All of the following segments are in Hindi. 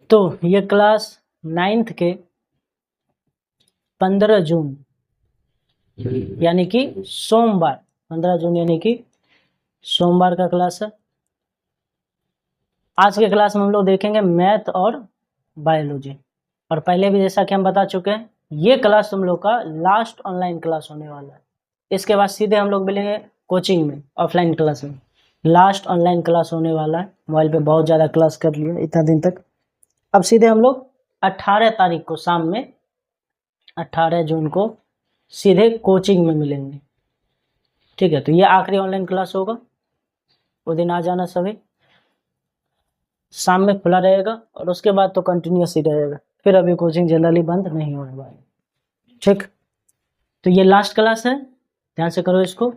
तो ये क्लास 9th के 15 जून यानी कि सोमवार, 15 जून यानी कि सोमवार का क्लास है। आज के क्लास में हम लोग देखेंगे मैथ और बायोलॉजी। और पहले भी जैसा कि हम बता चुके हैं, ये क्लास हम लोग का लास्ट ऑनलाइन क्लास होने वाला है। इसके बाद सीधे हम लोग मिलेंगे कोचिंग में, ऑफलाइन क्लास में। लास्ट ऑनलाइन क्लास होने वाला है। मोबाइल पे बहुत ज़्यादा क्लास कर लिए इतना दिन तक। अब सीधे हम लोग 18 तारीख को शाम में, 18 जून को सीधे कोचिंग में मिलेंगे। ठीक है, तो ये आखिरी ऑनलाइन क्लास होगा, वो दिन आ जाना सभी। शाम में खुला रहेगा और उसके बाद तो कंटिन्यूस ही रहेगा। फिर अभी कोचिंग जनरली बंद नहीं होने वाली। ठीक, तो ये लास्ट क्लास है, ध्यान से करो इसको।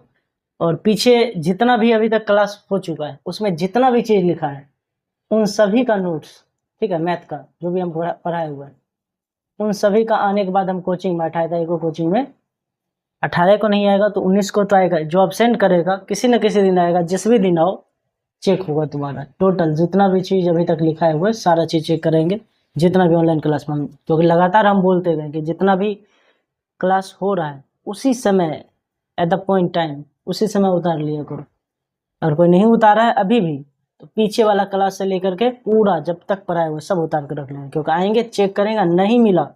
और पीछे जितना भी अभी तक क्लास हो चुका है उसमें जितना भी चीज़ लिखा है उन सभी का नोट्स, ठीक है, मैथ का जो भी हम पढ़ाए हुए हैं उन सभी का आने के बाद हम कोचिंग में 18 तारीख को कोचिंग में, 18 को नहीं आएगा तो 19 को तो आएगा। जो अब्सेंट करेगा किसी न किसी दिन आएगा, जिस भी दिन आओ चेक होगा तुम्हारा टोटल जितना भी चीज़ अभी तक लिखा है हुआ सारा चीज़ चेक करेंगे। जितना भी ऑनलाइन क्लास में हम, क्योंकि लगातार हम बोलते गए कि जितना भी क्लास हो रहा है उसी समय एट द पॉइंट टाइम उसी समय उतार लिया करो। अगर कोई नहीं उतारा है अभी भी तो पीछे वाला क्लास से लेकर के पूरा जब तक पढ़ाए हुए सब उतार कर रख लेंगे, क्योंकि आएंगे चेक करेंगे, नहीं मिला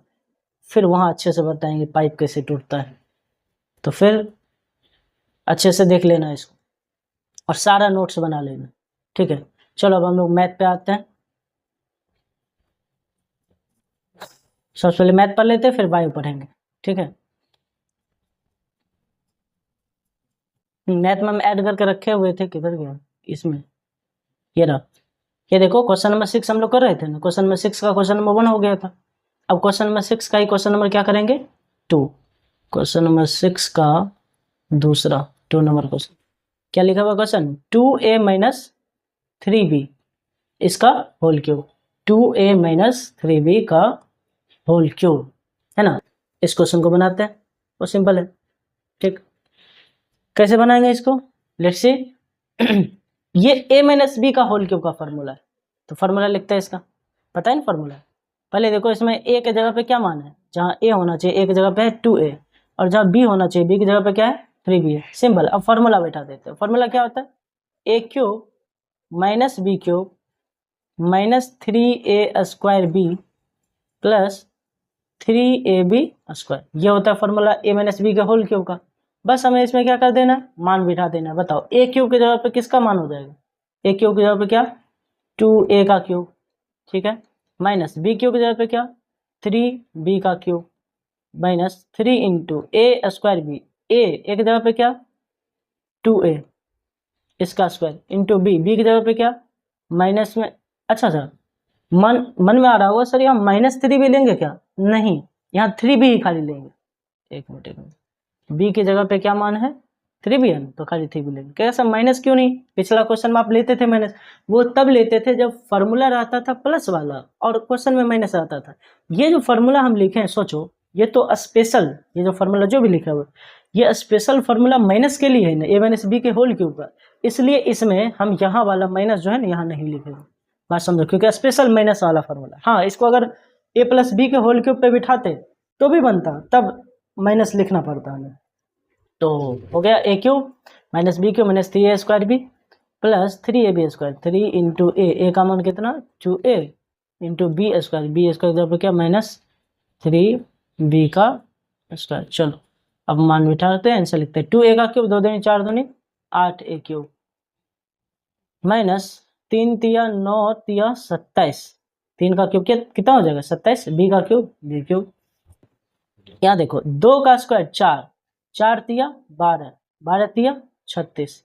फिर वहाँ अच्छे से बताएंगे पाइप कैसे टूटता है। तो फिर अच्छे से देख लेना इसको और सारा नोट्स बना लेना। ठीक है, चलो अब हम लोग मैथ पे आते हैं। सबसे पहले मैथ पढ़ लेते हैं फिर बायो पढ़ेंगे। ठीक है, मैथ में हम ऐड करके रखे हुए थे, किधर गया इसमें, ये रहा। ये देखो क्वेश्चन नंबर 6 हम लोग कर रहे थे ना, क्वेश्चन नंबर 6 का क्वेश्चन नंबर 1 हो गया था। अब क्वेश्चन नंबर 6 का ही क्वेश्चन नंबर क्या करेंगे 2। क्वेश्चन नंबर 6 का दूसरा 2 नंबर क्वेश्चन क्या लिखा हुआ क्वेश्चन 2a माइनस 3b इसका whole cube, 2a minus 3b का होल क्यूब है ना। इस क्वेश्चन को बनाते हैं, वो सिंपल है। ठीक, कैसे बनाएंगे इसको, लेट्स सी। ये a माइनस बी का होल क्यूब का फॉर्मूला है, तो फॉर्मूला लिखते हैं इसका, पता है ना फॉर्मूला। पहले देखो इसमें a के जगह पे क्या मान है, जहाँ a होना चाहिए a की जगह पे है 2a और जहाँ b होना चाहिए b की जगह पे क्या है 3b है। सिंपल, अब फॉर्मूला बैठा देते हैं। फॉर्मूला क्या होता है a cube minus B cube minus 3a square B plus 3ab square, ये होता है फॉर्मूला a माइनस बी के होल क्यूब का। बस हमें इसमें क्या कर देना है, मान बिठा देना है। बताओ a क्यूब की जगह पे किसका मान हो जाएगा, a क्यूब की जगह पे क्या 2a का क्यूब, ठीक है, माइनस बी क्यूब की जगह पे क्या 3b का क्यूब माइनस 3 इंटू ए स्क्वायर बी, ए की जगह पे क्या 2a इसका स्क्वायर इंटू बी की जगह पे क्या माइनस में, अच्छा मन में आ रहा होगा सर यहाँ -3 भी लेंगे क्या, नहीं, यहाँ 3b ही खाली लेंगे। एक मिनट, बी की जगह पे क्या मान है 3b है तो खाली 3b लेंगे। कैसा माइनस क्यों नहीं, पिछला क्वेश्चन में आप लेते थे माइनस, वो तब लेते थे जब फॉर्मूला रहता था प्लस वाला और क्वेश्चन में माइनस आता था। ये जो फॉर्मूला हम लिखे हैं सोचो, ये तो स्पेशल, ये जो फॉर्मूला जो भी लिखा हुआ ये स्पेशल फॉर्मूला माइनस के लिए है ना, a माइनस बी के होल क्यूब का, इसलिए इसमें हम यहाँ वाला माइनस जो है ना यहाँ नहीं लिखेंगे। बात समझो, क्योंकि स्पेशल माइनस वाला फॉर्मूला। हाँ, इसको अगर a प्लस बी के होल क्यूब पे बिठाते तो भी बनता, तब माइनस लिखना पड़ता हमें। तो हो गया a cube minus B cube minus 3a square B plus 3ab square, 3 into A का मान कितना 2a इंटू बी स्क्वायर जब क्या माइनस 3b का स्क्वायर। चलो अब मान बिठाते हैं, आंसर लिखते हैं 2a का क्यूब 2 दूनी 4 दूनी 8a क्यूब माइनस 3 तिया 9 तिया 27, 3 का क्यूब कितना हो जाएगा 27, बी का क्यूब बी क्यूब। यहाँ देखो 2 का स्क्वायर 4, 4 तिया 12, 12 तिया 36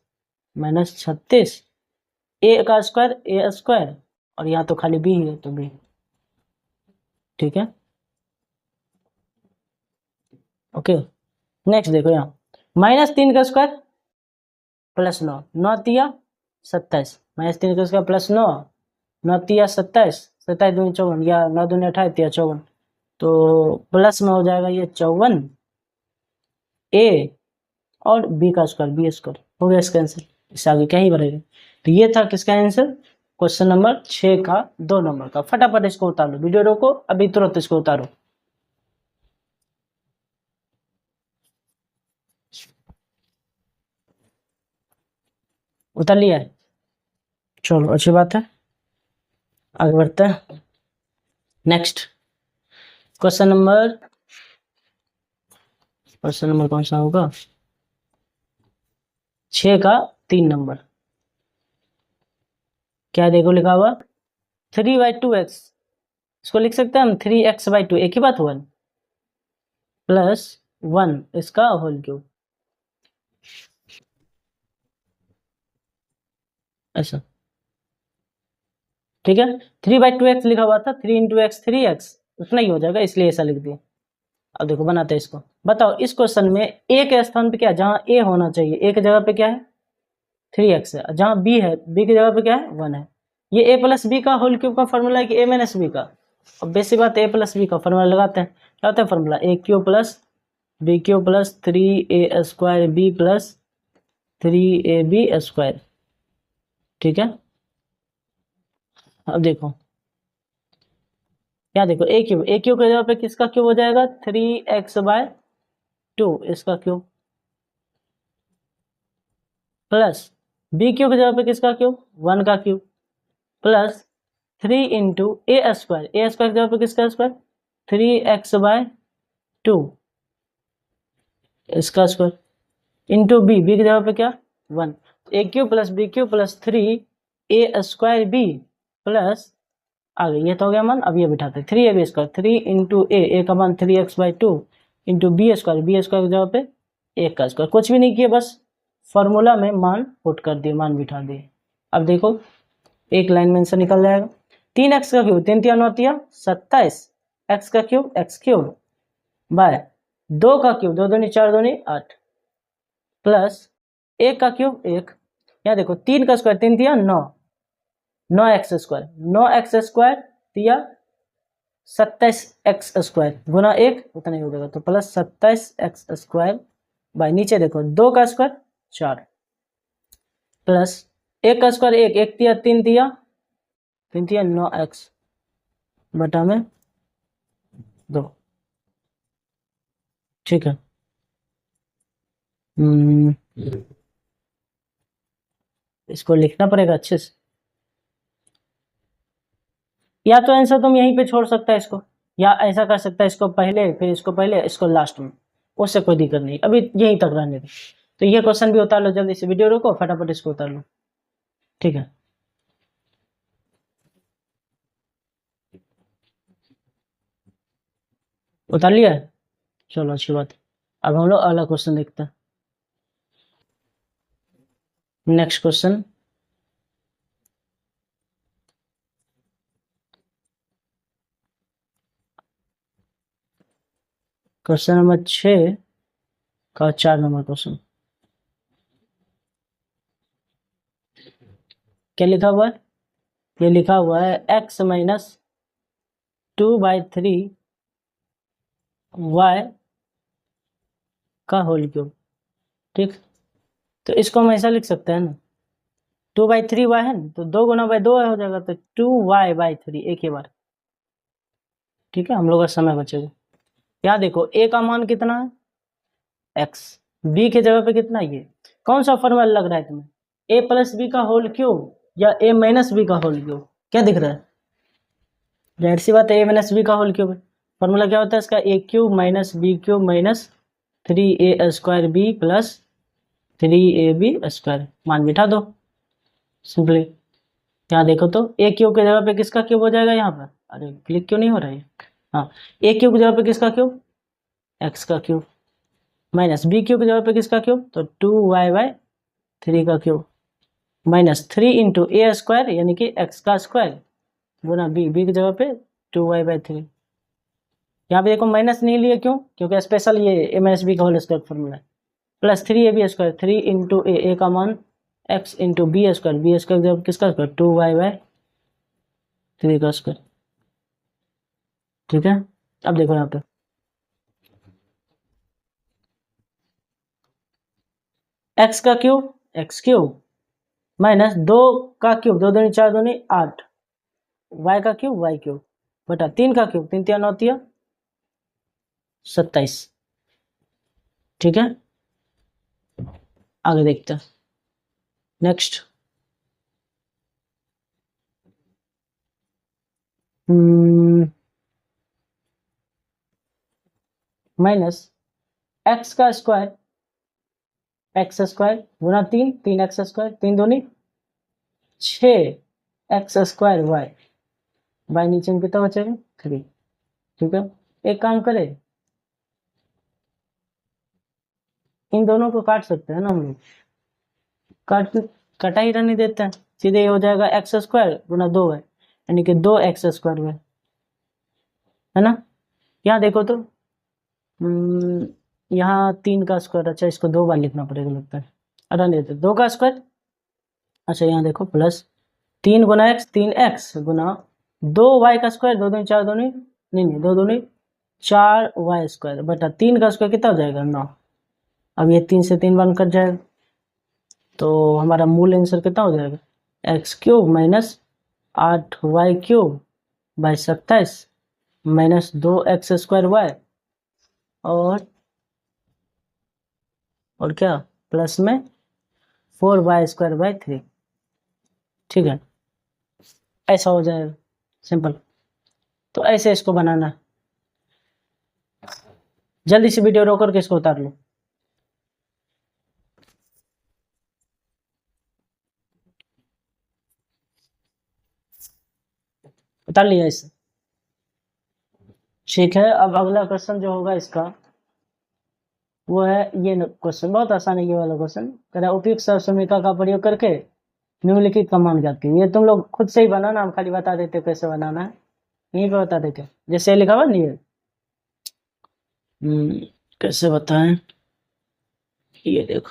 माइनस 36, ए का स्क्वायर ए स्क्वायर और यहाँ तो खाली बी है तो बी। ठीक है, ओके। नेक्स्ट देखो यहाँ -3 का स्क्वायर प्लस 9, 9 तिया 27 -3 का स्क्वायर प्लस 9, 9 तिया 27, 27 दूनी 54 या 9 दूनी 28 तिया 54, तो प्लस में हो जाएगा ये 54 ए और बी का स्क्वायर बी स्क्वायर। हो गया इसका आंसर, इससे आगे क्या ही बढ़ेगा। तो ये था किसका आंसर क्वेश्चन नंबर 6 का 2 नंबर का। फटाफट इसको उतार लो, वीडियो रोको, अभी तुरंत इसको उतारो। उतार लिया है, चलो अच्छी बात है, आगे बढ़ते हैं। नेक्स्ट क्वेश्चन नंबर कौन सा होगा? 6 का 3 नंबर। क्या देखो लिखा हुआ, 3/2x, इसको लिख सकते हैं हम 3x/2, एक ही बात हुआ, प्लस 1 इसका होल क्यूब, ऐसा, ठीक है। 3/2x लिखा हुआ था, 3 × x 3x, उतना ही हो जाएगा, इसलिए ऐसा लिख दिया। अब देखो बनाते हैं इसको। बताओ इस क्वेश्चन में a के स्थान पे क्या है? जहां a होना चाहिए, a की जगह पे क्या है? 3x है। जहां b है, b की जगह पे क्या है? 1 है। ये a प्लस बी का होल क्यूब का फॉर्मूला है कि a माइनस बी का? अब बेसिक बात, a प्लस बी का फॉर्मूला लगाते हैं। क्या होता है formula? a cube plus b cube plus 3a² b plus 3ab², ठीक है। अब देखो क्या देखो, a क्यूब की जगह पे किसका क्यूब हो जाएगा? 3x/2 इसका क्यूब, प्लस बी क्यूब की जगह पे किसका क्यूब? 1 का क्यूब, प्लस 3 × a² की जगह पे किसका स्क्वायर? 3x/2 इसका स्क्वायर, इंटू बी की जगह पे क्या? 1। a cube plus b cube plus 3a² b plus, आगे ये तो हो गया मान। अब ये बिठाते 3ab², 3 × a का मान 3x/2 इंटू b² की जगह पे 1 का स्क्वायर। कुछ भी नहीं किया, बस फॉर्मूला में मान पुट कर दिए, मान बिठा दिए। अब देखो एक लाइन में आंसर निकल जाएगा। 3x का क्यूब, 3 × 3 = 27, x का क्यूब x³ बाय 2 का क्यूब, 2 दूनी 4 दूनी 8, प्लस 1 का क्यूब 1, यहाँ देखो 3 का स्क्वायर, 3 × 9, 9x², 9x² दिया 27x² गुना 1 उतना ही हो जाएगा, तो प्लस 27x² बाय नीचे देखो 2 का स्क्वायर 4, प्लस 1 का स्क्वायर 1, 1 दिया 3 दिया 9x बटा में 2, ठीक है। इसको लिखना पड़ेगा अच्छे से, या तो आंसर तुम यहीं पे छोड़ सकता है इसको, या ऐसा कर सकता है इसको पहले, फिर इसको पहले, इसको लास्ट में, उससे कोई दिक्कत नहीं, अभी यहीं तक रहने दो। तो ये क्वेश्चन भी उतार लो, जल्दी से वीडियो रोको, फटाफट इसको उतार लो, ठीक है। उतार लिया है, चलो अच्छी बात है। अब हम लोग अगला क्वेश्चन देखते हैं। नेक्स्ट क्वेश्चन, क्वेश्चन नंबर 6 का 4 नंबर क्वेश्चन। क्या लिखा हुआ है? ये लिखा हुआ है x - 2/3 y का होल क्यूब, ठीक। तो इसको हम ऐसा लिख सकते हैं ना, 2/3 y है ना, तो 2 गुना बाय 2 हो जाएगा, तो 2y/3 एक ही बार, ठीक है। हम लोग का समय बचेगा। यहाँ देखो a का मान कितना है? x, b की जगह पे कितना है? ये कौन सा फॉर्मूला लग रहा है तुम्हें? a प्लस बी का होल क्यूब या a माइनस बी का होल क्यूब? क्या दिख रहा है? जाहिर सी बात है a माइनस बी का होल क्यूब है। फॉर्मूला क्या होता है इसका? a³ - b³ - 3a² b plus 3ab², मान बिठा दो सिंपली। यहाँ देखो तो a क्यूब की जगह पे किसका क्यूब हो जाएगा? यहाँ पर, अरे क्लिक क्यों नहीं हो रहा है? हाँ, a क्यूब की जगह पे किसका क्यूब? x का क्यूब, माइनस b क्यूब की जगह पे किसका क्यूब? तो 2y/3 का क्यूब, माइनस 3 × a² यानी कि x का स्क्वायर गुना b की जगह पे 2y/3। यहाँ पे देखो माइनस नहीं लिए, क्यों? क्योंकि स्पेशल ये a माइनस बी का होल स्क्वायर फॉर्मूला है, प्लस 3ab², 3 × a का मान x × b² जब किसका स्क्वायर? 2y/3 का स्क्वायर, ठीक है। अब देखो यहाँ पे x का क्यूब x³ माइनस 2 का क्यूब, 2 दूनी 4 दूनी 8, y का क्यूब y क्यूब बटा 3 का क्यूब, 3 3 9 3 27। ठीक है, आगे देखते हैं नेक्स्ट। माइनस एक्स का स्क्वायर, एक्स स्क्वायर गुना 3, 3x स्क्वायर, 3 दूनी 6 एक्स स्क्वायर वाई, वाई नीचे में कितना बचेगा 3। ठीक है, एक काम करें, इन दोनों को काट सकते हैं ना हम लोग, कटा ही रहने देते हैं, सीधे हो जाएगा एक्स स्क्वायर गुना 2y, यानी कि 2x स्क्वायर y, है ना। यहाँ देखो तो यहाँ 3 का स्क्वायर, अच्छा इसको 2 बार लिखना पड़ेगा लगता है, रहने देते 2 का स्क्वायर। अच्छा यहाँ देखो प्लस 3 गुना एक्स, 3x गुना 2y का स्क्वायर, 2 दूनी 4 दूनी नहीं 2 दूनी 4y स्क्वायर बटा 3 का स्क्वायर कितना हो जाएगा 9। अब ये 3 से 3 बार कट जाएगा, तो हमारा मूल आंसर कितना हो जाएगा x cube minus 8y cube by 27 minus 2x square y, और क्या प्लस में 4y स्क्वायर बाई 3। ठीक है, ऐसा हो जाएगा सिंपल। तो ऐसे इसको बनाना है, जल्दी से वीडियो रोक करके इसको उतार लो। उतार लिया इसे, ठीक है। अब अगला क्वेश्चन जो होगा इसका वो है ये क्वेश्चन, बहुत आसान है ये वाला क्वेश्चन। कह रहा है उपयुक्त समीकरण का प्रयोग करके निम्नलिखित का मान ज्ञात कीजिए। ये तुम लोग खुद से ही बनाना, हम खाली बता देते कैसे बनाना है, यहीं पे बता देते जैसे लिखा हुआ नहीं है। कैसे बताएं, ये देखो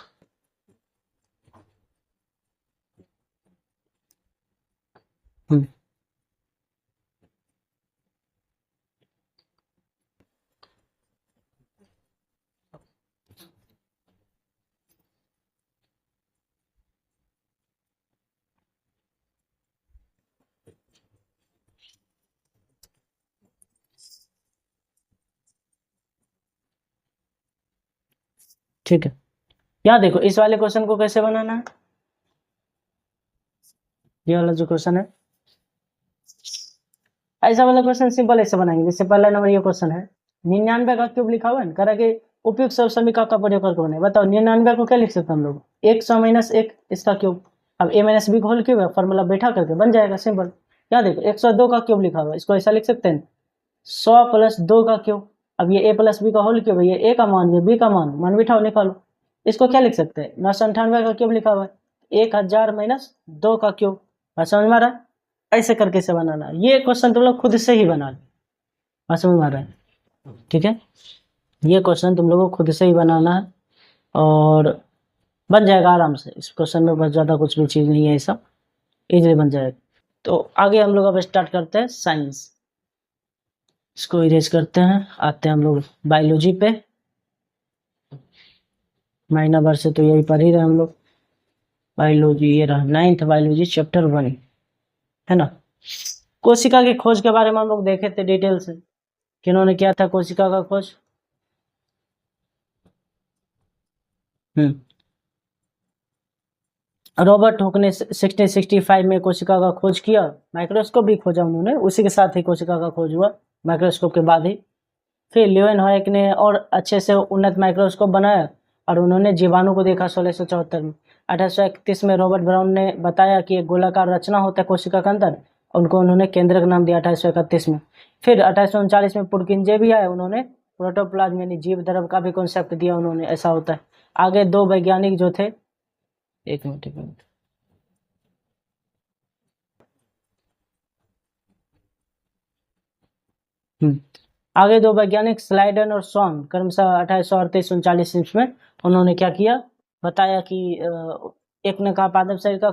ठीक है। यहाँ देखो इस वाले क्वेश्चन को कैसे बनाना है, ये वाला जो क्वेश्चन है ऐसा वाला क्वेश्चन सिंपल ऐसे बनाएंगे। जैसे पहला नंबर ये क्वेश्चन है, 99 का क्यूब लिखा हुआ है, कह कि उपयुक्त समीकरण का प्रयोग करके बनाए। बताओ 99 को क्या लिख सकते हैं हम लोग, 100 माइनस 1 इसका क्यूब। अब a माइनस बी का होल क्यूब है, फॉर्मूला बैठा करके बन जाएगा सिंपल। यहाँ देखो 102 का क्यूब लिखा हुआ है, इसको ऐसा लिख सकते हैं 100 प्लस 2 का क्यूब। अब ये a प्लस बी का होल क्यूब है, ये a का मान ये b का मान बिठाओ निकालो। इसको क्या लिख सकते हैं 998 का क्यूब लिखा हुआ है, 1000 माइनस 2 का क्यूब। समझ में आ रहा है, ऐसे करके से बनाना। ये क्वेश्चन तुम लोग खुद से ही बना लो, समझ में आ रहा है। ठीक है, ये क्वेश्चन तुम लोगों को खुद से ही बनाना है और बन जाएगा आराम से। इस क्वेश्चन में बहुत ज़्यादा कुछ भी चीज़ नहीं है, ये सब इजीली बन जाएगा। तो आगे हम लोग अब स्टार्ट करते हैं साइंस, इसको इरेज करते हैं, आते हैं हम लोग बायोलॉजी पे। महीना भर से तो यही पढ़ ही रहे हम लोग बायोलॉजी। ये रहा 9th बायोलॉजी चैप्टर 1, है ना। कोशिका की खोज के बारे में हम लोग देखे थे डिटेल से, किन्होंने किया था कोशिका का खोज। रॉबर्ट हुक ने 1665 में कोशिका का खोज किया, माइक्रोस्कोप भी खोजा उन्होंने, उसी के साथ ही कोशिका का खोज हुआ, माइक्रोस्कोप के बाद ही। फिर लियोनहार्ड ने और अच्छे से उन्नत माइक्रोस्कोप बनाया और उन्होंने जीवाणु को देखा 1674 में। 1831 में रॉबर्ट ब्राउन ने बताया कि एक गोलाकार रचना होता है कोशिका के अंदर, उनको उन्होंने केंद्रक नाम दिया 1831 में। फिर 1839 में पुरकिंजे भी आए, उन्होंने प्रोटोप्लाज्म यानी जीव द्रव का भी कॉन्सेप्ट दिया उन्होंने, ऐसा होता है। आगे दो वैज्ञानिक जो थे, एक मिनट आगे दो वैज्ञानिक स्लाइडन और सॉन क्रमशः 1838-39 में उन्होंने क्या किया, बताया कि एक ने कहा पादप शरीर का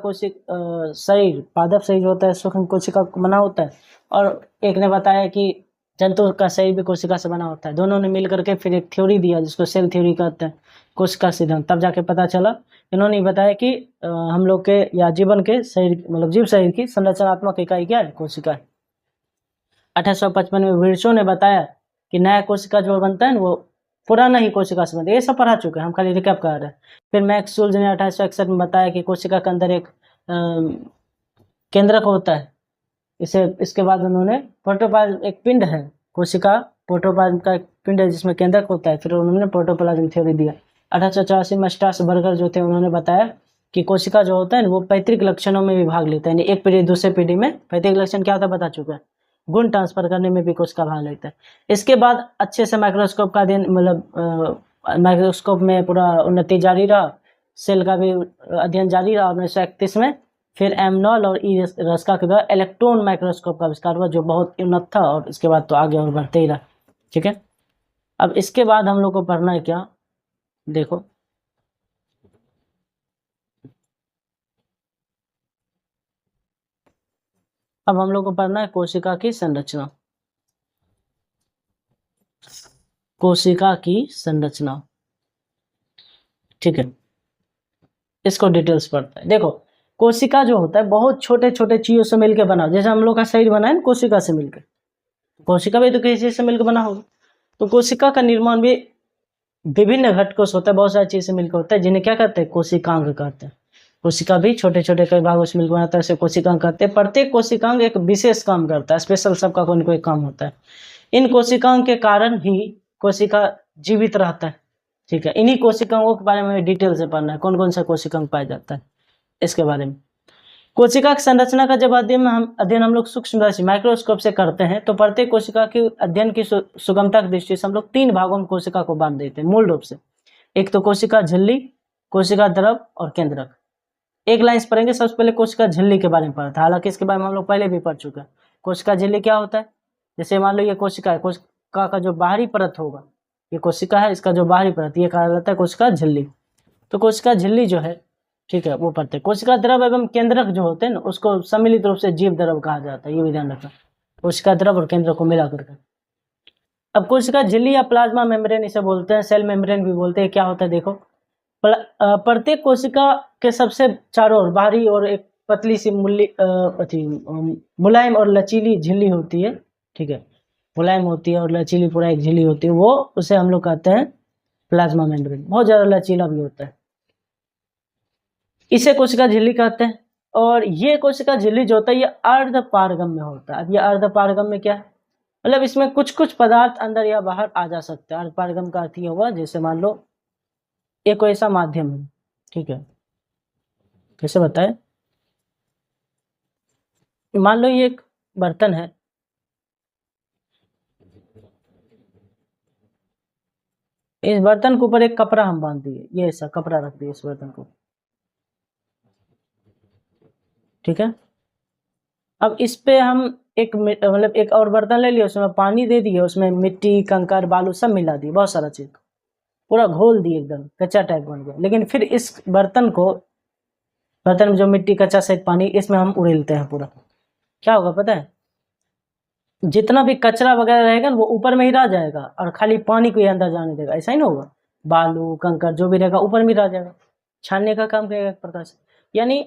शरीर पादप शरीर होता है, सूक्ष्म कोशिका बना होता है, और एक ने बताया कि जंतु का शरीर भी कोशिका से बना होता है। दोनों ने मिल करके फिर एक थ्योरी दिया जिसको सेल थ्योरी कहते हैं, कोशिका सिद्धांत। तब जाके पता चला, इन्होंने बताया कि हम लोग के या जीवन के शरीर मतलब जीव शरीर की संरचनात्मक इकाई क्या है, कोशिका है। 1855 में विर्चो ने बताया कि नया कोशिका जो बनता है वो पुराना ही कोशिका से बनता है। ये सब पढ़ा चुके हैं, हम खाली रिकैप कर रहे हैं। फिर मैक्स सुल्ज ने 1861 में बताया कि कोशिका के अंदर एक केंद्रक होता है। इसके बाद उन्होंने प्रोटोप्लाज्म, एक पिंड है कोशिका, प्रोटोप्लाज्म का एक पिंड है जिसमें केंद्रक होता है। फिर उन्होंने प्रोटोप्लाज्म थ्योरी दिया। 1884 में स्ट्रासबर्गर जो थे उन्होंने बताया कि कोशिका जो होता है वो पैतृक लक्षणों में भी भाग लेता है, यानी एक पीढ़ी दूसरे पीढ़ी में पैतृक लक्षण क्या होता है बता चुका है, गुण ट्रांसफर करने में भी कोशिका भाग लेता है। इसके बाद अच्छे से माइक्रोस्कोप का अध्ययन मतलब माइक्रोस्कोप में पूरा उन्नति जारी रहा, सेल का भी अध्ययन जारी रहा। 1931 में फिर एमनॉल और ई रस्का के द्वारा इलेक्ट्रॉन माइक्रोस्कोप का आविष्कार हुआ, जो बहुत उन्नत था, और इसके बाद तो आगे और बढ़ते ही रहा। ठीक है, अब इसके बाद हम लोग को पढ़ना है क्या, देखो अब हम लोग को पढ़ना है कोशिका की संरचना। कोशिका की संरचना, ठीक है, इसको डिटेल्स पढ़ते हैं। देखो कोशिका जो होता है बहुत छोटे छोटे चीजों से मिलकर बना, जैसे हम लोग का शरीर बना है ना कोशिका से मिलकर, कोशिका भी तो किसी चीज से मिलकर बना होगा। तो कोशिका का निर्माण भी विभिन्न घटकों से होता है, बहुत सारी चीज से मिलकर होता है, जिन्हें क्या कहते हैं, कोशिकांग कहते हैं। कोशिका भी छोटे छोटे कई भागों से मिलकर बनाता है, इसे कोशिकांग कहते हैं। प्रत्येक कोशिकांग एक विशेष काम करता है, स्पेशल, सबका कोई ना कोई काम होता है। इन कोशिकांग के कारण ही कोशिका जीवित रहता है। ठीक है, इन्हीं कोशिकाओं के बारे में डिटेल से पढ़ना है, कौन कौन सा कोशिकांग पाया जाता है इसके बारे में। कोशिका की संरचना का जब अध्ययन हम लोग सूक्ष्मदर्शी माइक्रोस्कोप से करते हैं, तो प्रत्येक कोशिका के अध्ययन की सुगमता की दृष्टि से हम लोग 3 भागों में कोशिका को बांट देते हैं मूल रूप से। एक तो कोशिका झिल्ली, कोशिका द्रव और केंद्रक। एक लाइन से पढ़ेंगे। सबसे पहले कोशिका झिल्ली के बारे में पढ़ा था, हालांकि इसके बारे में हम लोग पहले भी पढ़ चुके हैं। कोशिका झिल्ली क्या होता है, जैसे मान लो ये कोशिका है, कोशिका का जो बाहरी परत होगा, ये कोशिका है, इसका जो बाहरी परत ये कहा जाता है कोशिका झिल्ली। तो कोशिका झिल्ली जो है, ठीक है, वो पढ़ते हैं। कोशिका द्रव एवं केंद्रक जो होते हैं ना, उसको सम्मिलित रूप से जीव द्रव कहा जाता है, ये भी ध्यान रखना, कोशिका द्रव और केंद्रक को मिला करके। अब कोशिका झिल्ली या प्लाज्मा मेम्ब्रेन इसे बोलते हैं, सेल मेम्ब्रेन भी बोलते हैं। क्या होता है देखो, प्रत्येक कोशिका के सबसे चारों ओर बाहरी और एक पतली सी मुलायम और लचीली झिल्ली होती है। ठीक है, मुलायम होती है और लचीली पूरा एक झिल्ली होती है, वो उसे हम लोग कहते हैं प्लाज्मा मेम्ब्रेन। बहुत ज्यादा लचीला भी होता है, इसे कोशिका झिल्ली कहते हैं। और ये कोशिका झिल्ली जो होता है ये अर्ध पारगम्य होता है। अब ये अर्ध पारगम्य क्या है, मतलब इसमें कुछ कुछ पदार्थ अंदर या बाहर आ जा सकते हैं। अर्ध पारगम्य का अर्थ ये होगा, जैसे मान लो एक कोई ऐसा माध्यम है, ठीक है, कैसे बताए, मान लो ये एक बर्तन है, इस बर्तन के ऊपर एक कपड़ा हम बांध दिए, ये ऐसा कपड़ा रख दिए इस बर्तन को, ठीक है। अब इस पे हम एक मतलब एक और बर्तन ले लिया, उसमें पानी दे दिए, उसमें मिट्टी कंकर बालू सब मिला दिए, बहुत सारा चीज पूरा घोल दिए, एकदम कच्चा टाइप बन गया। लेकिन फिर इस बर्तन में जो मिट्टी कच्चा सहित पानी, इसमें हम उड़ेलते हैं पूरा, क्या होगा पता है, जितना भी कचरा वगैरह रहेगा ना वो ऊपर में ही रह जाएगा और खाली पानी को ही अंदर जाने देगा, ऐसा ही ना होगा। बालू कंकर जो भी रहेगा ऊपर में रह जाएगा, छानने का काम करेगा एक प्रकार से। यानी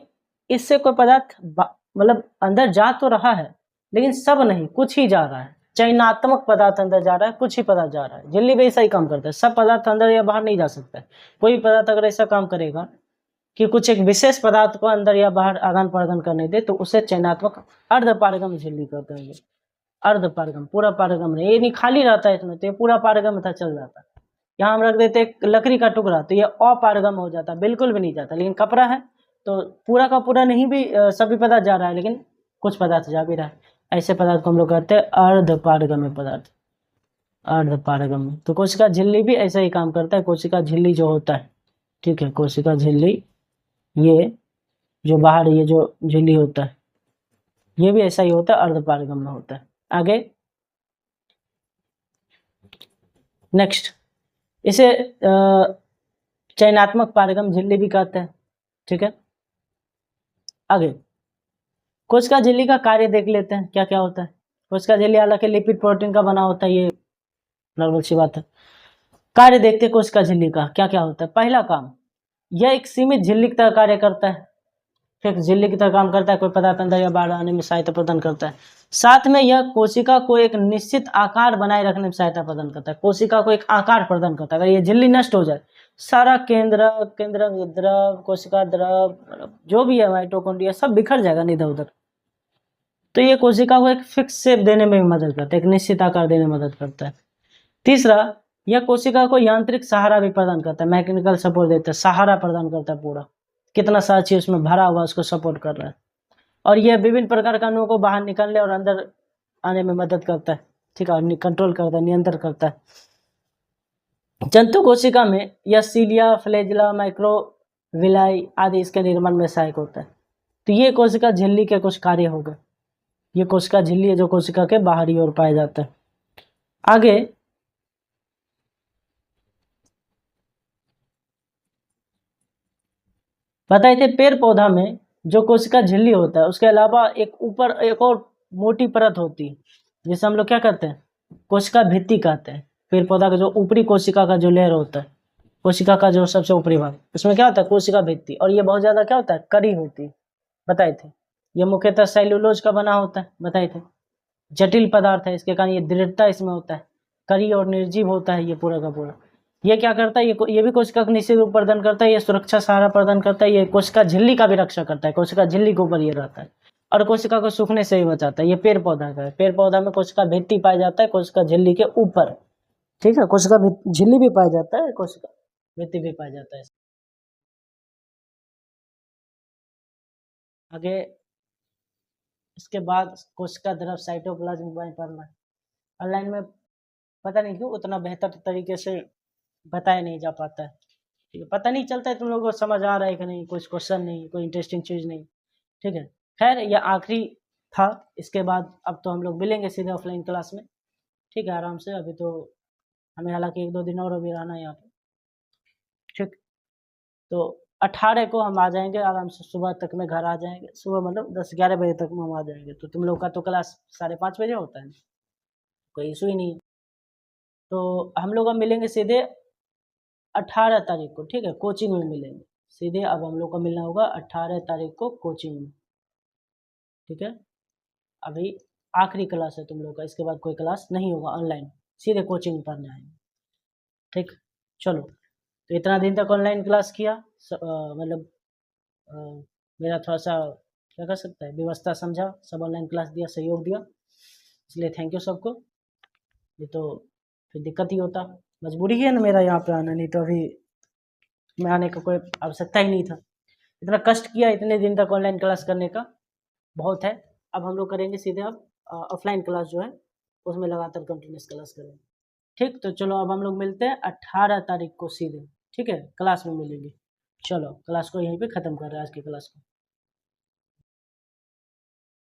इससे कोई पदार्थ मतलब अंदर जा तो रहा है, लेकिन सब नहीं, कुछ ही जा रहा है। चयनात्मक पदार्थ अंदर जा रहा है, कुछ ही पदार्थ जा रहा है। झिल्ली भी ऐसा ही काम करता है, सब पदार्थ अंदर या बाहर नहीं जा सकता है। कोई पदार्थ अगर ऐसा काम करेगा कि कुछ एक विशेष पदार्थ को अंदर या बाहर आदान प्रदान करने दे, तो उसे चयनात्मक अर्ध पारगम झिल्ली कहते हैं। अर्ध पारगम, पूरा पारगम नहीं, ये नहीं खाली रहता है इसमें, तो ये पूरा पारगम था, चल जाता है। यहाँ हम रख देते एक लकड़ी का टुकड़ा, तो ये अपारगम हो जाता, बिल्कुल भी नहीं जाता। लेकिन कपड़ा है तो पूरा का पूरा नहीं भी सभी पदार्थ जा रहा है, लेकिन कुछ पदार्थ जा भी रहा है। ऐसे पदार्थ को हम लोग कहते हैं अर्ध पारगम्य पदार्थ, अर्ध पारगम्य। तो कोशिका झिल्ली भी ऐसा ही काम करता है। कोशिका झिल्ली जो होता है, ठीक है, कोशिका झिल्ली, ये जो बाहर ये जो झिल्ली होता है ये भी ऐसा ही होता है, अर्ध पारगम्य होता है। आगे नेक्स्ट, इसे चयनात्मक पारगम झिल्ली भी कहते हैं, ठीक है। आगे कोशिका झिल्ली का कार्य देख लेते हैं, क्या क्या होता है। कोशिका झिल्ली हालांकि लिपिड प्रोटीन का बना होता है, ये नॉर्मल सी बात है। कार्य देखते हैं कोशिका झिल्ली का क्या क्या होता है। पहला काम, यह एक सीमित झिल्ली की तरह कार्य करता है, फिक्स झिल्ली की तरह काम करता है, कोई पदार्थ अंदर या बाहर आने में सहायता प्रदान करता है। साथ में यह कोशिका को एक निश्चित आकार बनाए रखने में सहायता प्रदान करता है, कोशिका को एक आकार प्रदान करता है। अगर ये झिल्ली नष्ट हो जाए, सारा केंद्र द्रव, कोशिका द्रव, जो भी है माइटोकॉन्ड्रिया सब बिखर जाएगा इधर उधर। तो ये कोशिका को एक फिक्स शेप देने में भी मदद करता है, एक निश्चित आकार देने में मदद करता है। तीसरा, यह कोशिका को यांत्रिक सहारा भी प्रदान करता है, मैकेनिकल सपोर्ट देता है, सहारा प्रदान करता है, पूरा कितना सारा चीज उसमें भरा हुआ उसको सपोर्ट कर रहा है। और यह विभिन्न प्रकार के अणुओं को बाहर निकलने और अंदर आने में मदद करता है, ठीक है, कंट्रोल करता है, नियंत्रण करता है। जंतु कोशिका में यह सीलिया, फ्लैजेला, माइक्रोविलाई आदि इसके निर्माण में सहायक होता है। तो ये कोशिका झिल्ली के कुछ कार्य हो गए। ये कोशिका झिल्ली है जो कोशिका के बाहरी ओर पाया जाता है। आगे बताए थे, पेड़ पौधा में जो कोशिका झिल्ली होता है उसके अलावा एक ऊपर एक और मोटी परत होती है, जिसे हम लोग क्या कहते हैं, कोशिका भित्ति कहते हैं। पेड़ पौधा का जो ऊपरी कोशिका का जो लेयर होता है, कोशिका का जो सबसे ऊपरी भाग, उसमें क्या होता है, कोशिका भित्ति। और ये बहुत ज्यादा क्या होता है, कड़ी होती है, बताए थे। ये मुख्यतः सेल्यूलोज का बना होता है, बताए थे। जटिल पदार्थ है, इसके कारण ये दृढ़ता इसमें होता है, कड़ी और निर्जीव होता है ये पूरा का पूरा। ये क्या करता है, ये भी कोशिका का निश्चित रूप प्रदान करता है, ये सुरक्षा सहारा प्रदान करता है, ये कोशिका झिल्ली का भी रक्षा करता है, कोशिका झिल्ली के ऊपर ये रहता है और कोशिका को सूखने से ही बचाता है। ये पेड़ पौधा का है, पेड़ पौधा में कोशिका भित्ति पाया जाता है, कोशिका झिल्ली के ऊपर, ठीक है। कोशिका झिल्ली भी पाया जाता है, कोशिका भित्ति भी पाया जाता है। आगे इसके बाद कोशिका द्रव साइटोप्लाज्म पढ़ना है। ऑनलाइन में पता नहीं क्यों उतना बेहतर तरीके से बताया नहीं जा पाता है, ठीक है, पता नहीं चलता है तुम लोगों को समझ आ रहा है कि नहीं, कुछ क्वेश्चन नहीं, कोई इंटरेस्टिंग चीज़ नहीं, ठीक है। खैर यह आखिरी था, इसके बाद अब तो हम लोग मिलेंगे सीधे ऑफलाइन क्लास में, ठीक है, आराम से। अभी तो हमें हालांकि 1-2 दिन और अभी रहना है यहाँ पे, ठीक। तो 18 को हम आ जाएंगे आराम से, सुबह तक में घर आ जाएंगे, सुबह मतलब 10-11 बजे तक में हम आ जाएंगे। तो तुम लोग का तो क्लास 5:30 बजे होता है, कोई इशू ही नहीं है। तो हम लोग अब मिलेंगे सीधे 18 तारीख को, ठीक है, कोचिंग में मिलेंगे सीधे। अब हम लोग को मिलना होगा 18 तारीख को कोचिंग में, ठीक है। अभी आखिरी क्लास है तुम लोग का, इसके बाद कोई क्लास नहीं होगा ऑनलाइन, सीधे कोचिंग पढ़ने आएंगे, ठीक। चलो, तो इतना दिन तक ऑनलाइन क्लास किया, मतलब मेरा थोड़ा सा क्या कर सकता है, व्यवस्था समझा, सब ऑनलाइन क्लास दिया, सहयोग दिया, इसलिए थैंक यू सबको। ये तो फिर दिक्कत ही होता, मजबूरी है ना मेरा यहाँ पे आना, नहीं तो अभी मैं आने का कोई आवश्यकता ही नहीं था। इतना कष्ट किया इतने दिन तक ऑनलाइन क्लास करने का, बहुत है। अब हम लोग करेंगे सीधे, अब ऑफलाइन क्लास जो है उसमें लगातार कंटिन्यूस क्लास करेंगे, ठीक। तो चलो अब हम लोग मिलते हैं 18 तारीख को सीधे, ठीक है, क्लास में मिलेंगे। चलो क्लास को यहीं पे ख़त्म कर रहे हैं, आज की क्लास को।